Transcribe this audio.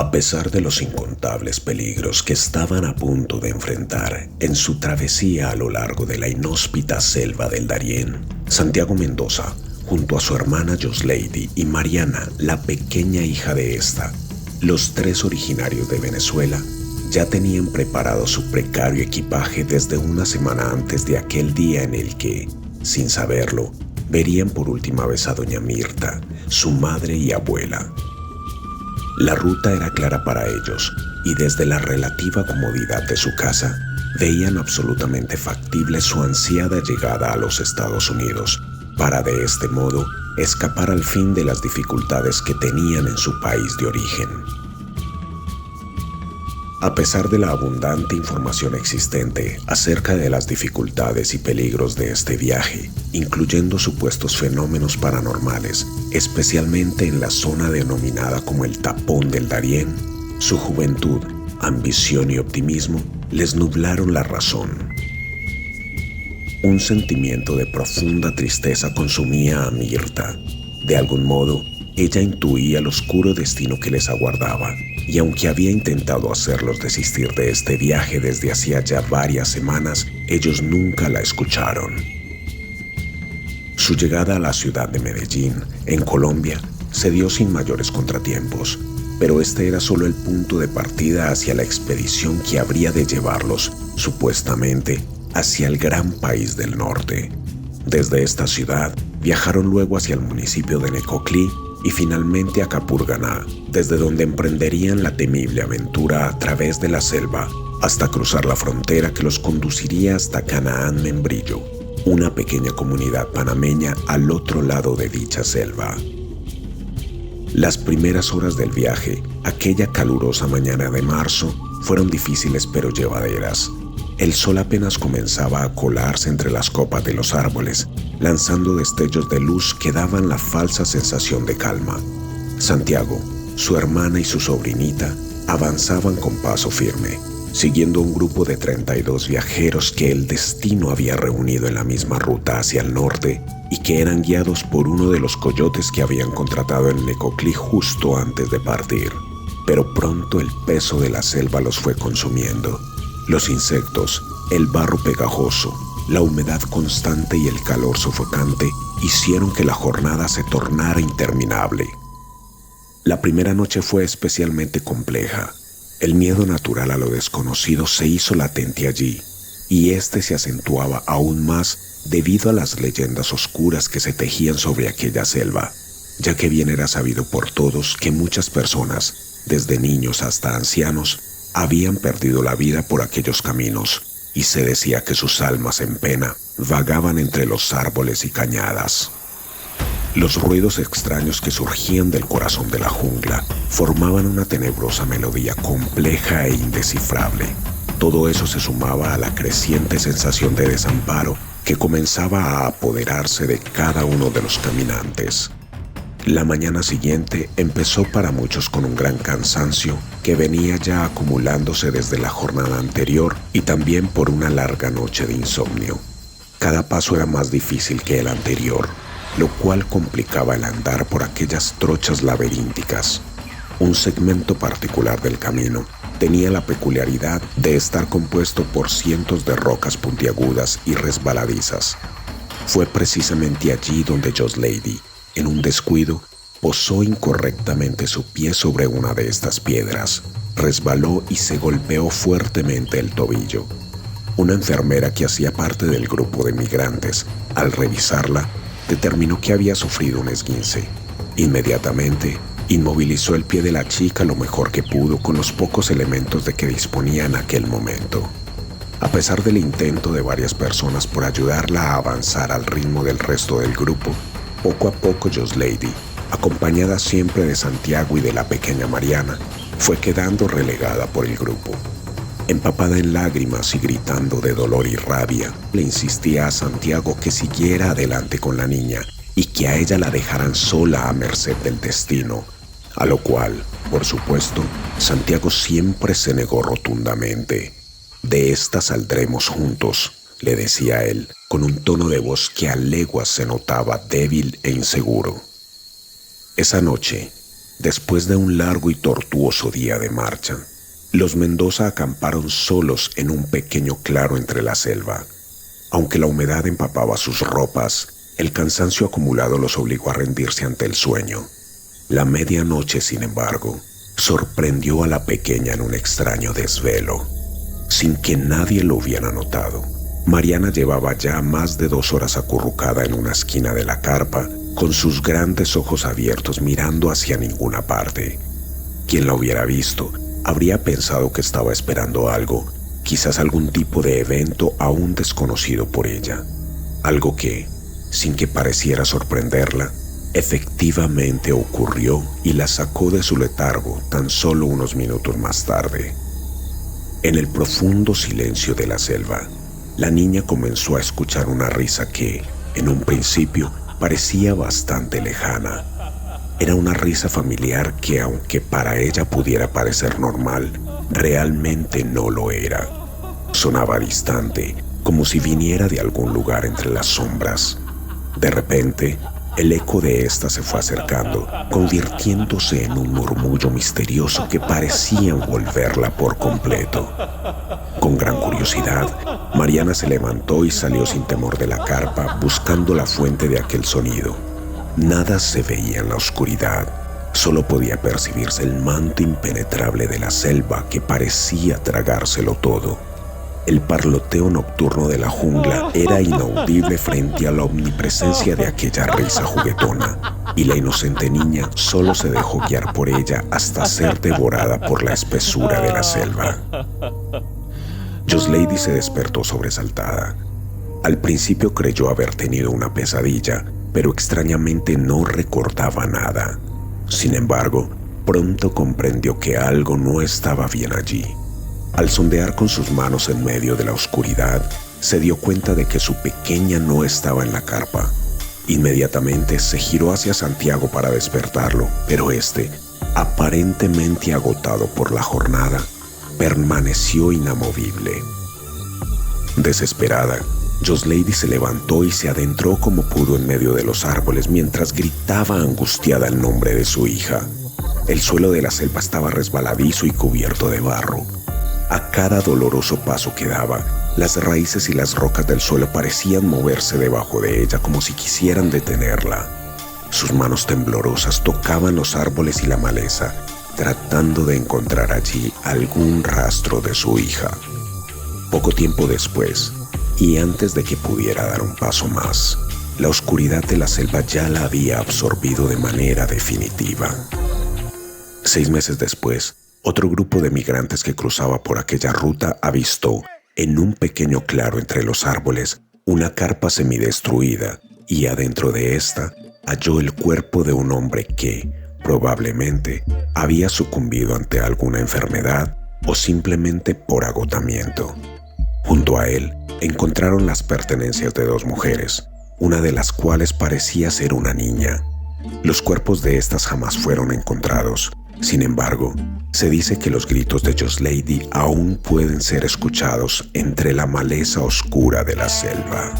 A pesar de los incontables peligros que estaban a punto de enfrentar en su travesía a lo largo de la inhóspita selva del Darién, Santiago Mendoza, junto a su hermana Yoslady y Mariana, la pequeña hija de esta, los tres originarios de Venezuela, ya tenían preparado su precario equipaje desde una semana antes de aquel día en el que, sin saberlo, verían por última vez a doña Mirta, su madre y abuela. La ruta era clara para ellos y desde la relativa comodidad de su casa veían absolutamente factible su ansiada llegada a los Estados Unidos para de este modo escapar al fin de las dificultades que tenían en su país de origen. A pesar de la abundante información existente acerca de las dificultades y peligros de este viaje, incluyendo supuestos fenómenos paranormales, especialmente en la zona denominada como el Tapón del Darién, su juventud, ambición y optimismo les nublaron la razón. Un sentimiento de profunda tristeza consumía a Mirta. De algún modo, ella intuía el oscuro destino que les aguardaba, y aunque había intentado hacerlos desistir de este viaje desde hacía ya varias semanas, ellos nunca la escucharon. Su llegada a la ciudad de Medellín, en Colombia, se dio sin mayores contratiempos, pero este era solo el punto de partida hacia la expedición que habría de llevarlos, supuestamente, hacia el gran país del norte. Desde esta ciudad, viajaron luego hacia el municipio de Necoclí y finalmente a Capurganá, desde donde emprenderían la temible aventura a través de la selva hasta cruzar la frontera que los conduciría hasta Canaán Membrillo, una pequeña comunidad panameña al otro lado de dicha selva. Las primeras horas del viaje, aquella calurosa mañana de marzo, fueron difíciles pero llevaderas. El sol apenas comenzaba a colarse entre las copas de los árboles, lanzando destellos de luz que daban la falsa sensación de calma. Santiago, su hermana y su sobrinita avanzaban con paso firme, siguiendo un grupo de 32 viajeros que el destino había reunido en la misma ruta hacia el norte y que eran guiados por uno de los coyotes que habían contratado en Necoclí justo antes de partir. Pero pronto el peso de la selva los fue consumiendo. Los insectos, el barro pegajoso, la humedad constante y el calor sofocante hicieron que la jornada se tornara interminable. La primera noche fue especialmente compleja. El miedo natural a lo desconocido se hizo latente allí, y este se acentuaba aún más debido a las leyendas oscuras que se tejían sobre aquella selva, ya que bien era sabido por todos que muchas personas, desde niños hasta ancianos, habían perdido la vida por aquellos caminos, y se decía que sus almas en pena vagaban entre los árboles y cañadas. Los ruidos extraños que surgían del corazón de la jungla formaban una tenebrosa melodía compleja e indescifrable. Todo eso se sumaba a la creciente sensación de desamparo que comenzaba a apoderarse de cada uno de los caminantes. La mañana siguiente empezó para muchos con un gran cansancio que venía ya acumulándose desde la jornada anterior y también por una larga noche de insomnio. Cada paso era más difícil que el anterior, lo cual complicaba el andar por aquellas trochas laberínticas. Un segmento particular del camino tenía la peculiaridad de estar compuesto por cientos de rocas puntiagudas y resbaladizas. Fue precisamente allí donde Yoslady, en un descuido, posó incorrectamente su pie sobre una de estas piedras, resbaló y se golpeó fuertemente el tobillo. Una enfermera que hacía parte del grupo de migrantes, al revisarla, determinó que había sufrido un esguince. Inmediatamente, inmovilizó el pie de la chica lo mejor que pudo con los pocos elementos de que disponía en aquel momento. A pesar del intento de varias personas por ayudarla a avanzar al ritmo del resto del grupo, poco a poco Yoslady, acompañada siempre de Santiago y de la pequeña Mariana, fue quedando relegada por el grupo. Empapada en lágrimas y gritando de dolor y rabia, le insistía a Santiago que siguiera adelante con la niña y que a ella la dejaran sola a merced del destino, a lo cual, por supuesto, Santiago siempre se negó rotundamente. «De esta saldremos juntos», le decía él, con un tono de voz que a leguas se notaba débil e inseguro. Esa noche, Después de un largo y tortuoso día de marcha, los Mendoza acamparon solos en un pequeño claro entre la selva. Aunque la humedad empapaba sus ropas, el cansancio acumulado los obligó a rendirse ante el sueño. La medianoche, sin embargo, sorprendió a la pequeña en un extraño desvelo. Sin que nadie lo hubiera notado, Mariana llevaba ya más de 2 horas acurrucada en una esquina de la carpa, con sus grandes ojos abiertos mirando hacia ninguna parte. Quien la hubiera visto habría pensado que estaba esperando algo, quizás algún tipo de evento aún desconocido por ella. Algo que, sin que pareciera sorprenderla, efectivamente ocurrió y la sacó de su letargo tan solo unos minutos más tarde. En el profundo silencio de la selva, la niña comenzó a escuchar una risa que, en un principio, parecía bastante lejana. Era una risa familiar que, aunque para ella pudiera parecer normal, realmente no lo era. Sonaba distante, como si viniera de algún lugar entre las sombras. De repente, el eco de esta se fue acercando, convirtiéndose en un murmullo misterioso que parecía envolverla por completo. Con gran curiosidad, Mariana se levantó y salió sin temor de la carpa, buscando la fuente de aquel sonido. Nada se veía en la oscuridad, solo podía percibirse el manto impenetrable de la selva que parecía tragárselo todo. El parloteo nocturno de la jungla era inaudible frente a la omnipresencia de aquella risa juguetona, y la inocente niña solo se dejó guiar por ella hasta ser devorada por la espesura de la selva. Yoslady se despertó sobresaltada. Al principio creyó haber tenido una pesadilla, pero extrañamente no recordaba nada. Sin embargo, pronto comprendió que algo no estaba bien allí. Al sondear con sus manos en medio de la oscuridad, se dio cuenta de que su pequeña no estaba en la carpa. Inmediatamente se giró hacia Santiago para despertarlo, pero este, aparentemente agotado por la jornada, permaneció inamovible. Desesperada, Yoslady se levantó y se adentró como pudo en medio de los árboles mientras gritaba angustiada el nombre de su hija. El suelo de la selva estaba resbaladizo y cubierto de barro. A cada doloroso paso que daba, las raíces y las rocas del suelo parecían moverse debajo de ella como si quisieran detenerla. Sus manos temblorosas tocaban los árboles y la maleza, tratando de encontrar allí algún rastro de su hija. Poco tiempo después, y antes de que pudiera dar un paso más, la oscuridad de la selva ya la había absorbido de manera definitiva. 6 meses después, otro grupo de migrantes que cruzaba por aquella ruta avistó, en un pequeño claro entre los árboles, una carpa semidestruida y adentro de esta halló el cuerpo de un hombre que, probablemente, había sucumbido ante alguna enfermedad o simplemente por agotamiento. Junto a él encontraron las pertenencias de 2 mujeres, una de las cuales parecía ser una niña. Los cuerpos de estas jamás fueron encontrados. Sin embargo, se dice que los gritos de Yoslady aún pueden ser escuchados entre la maleza oscura de la selva.